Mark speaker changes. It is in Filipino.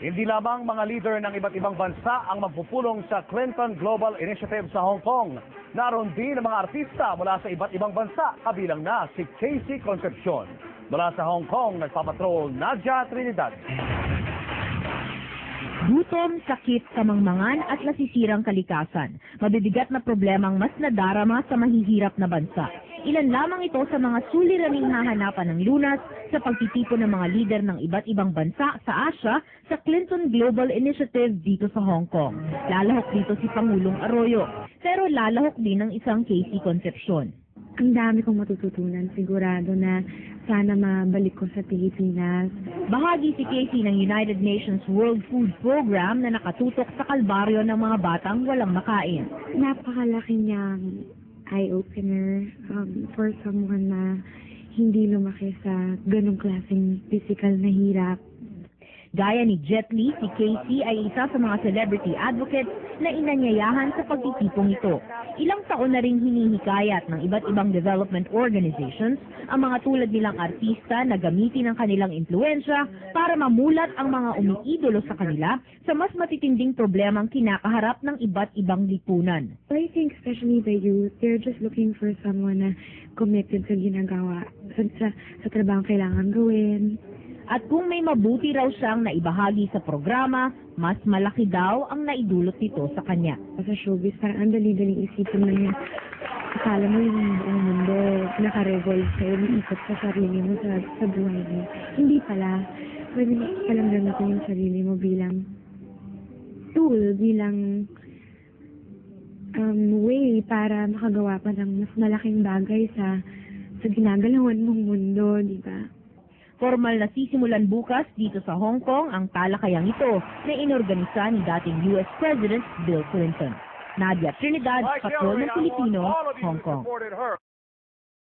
Speaker 1: Hindi lamang mga leader ng iba't ibang bansa ang magpupulong sa Clinton Global Initiative sa Hong Kong. Naroon din ang mga artista mula sa iba't ibang bansa, kabilang na si Casey Concepcion. Mula sa Hong Kong, nagpapatrol Nadia Trinidad.
Speaker 2: Gutom, sakit, kamangmangan at nasisirang kalikasan. Mabibigat na problemang mas nadarama sa mahihirap na bansa. Ilan lamang ito sa mga suliraning hahanapan ng lunas sa pagtitipon ng mga lider ng iba't ibang bansa sa Asia sa Clinton Global Initiative dito sa Hong Kong. Lalahok dito si Pangulong Arroyo, pero lalahok din ng isang Casey Concepcion.
Speaker 3: Ang dami kong matututunan. Sigurado na sana mabalik ko sa Pilipinas.
Speaker 2: Bahagi si Casey ng United Nations World Food Program na nakatutok sa kalbaryo ng mga batang walang makain.
Speaker 3: Napakalaki niyang eye-opener for someone na hindi lumaki sa ganong klaseng physical na hirap.
Speaker 2: Gaya ni Jet Li, si Casey ay isa sa mga celebrity advocates na inanyayahan sa pagtitipong ito. Ilang taon na ring hinihikayat ng iba't ibang development organizations ang mga tulad nilang artista na gamitin ang kanilang impluensya para mamulat ang mga umiidolo sa kanila sa mas matitinding problemang kinakaharap ng iba't ibang lipunan.
Speaker 3: I think especially the youth, they're just looking for someone na committed sa ginagawa, sa trabaho kailangan gawin.
Speaker 2: At kung may mabuti raw siyang naibahagi sa programa, mas malaki daw ang naidulot nito sa kanya.
Speaker 3: Sa showbiz, parang ang dali-daling isipin lang yun. Akala mo yung buong mundo, nakarevolve sa'yo, naikot sa sarili mo, sa buhay mo. Hindi pala. Pwede mo palang gamitin yung sarili mo bilang tool, bilang way para makagawa pa ng mas malaking bagay sa ginagalawan mong mundo, di ba?
Speaker 2: Formal na sisimulan bukas dito sa Hong Kong ang talakayang ito na inorganisa ni dating US President Bill Clinton. Nadia Trinidad, Patrol ng Pilipino, Hong Kong.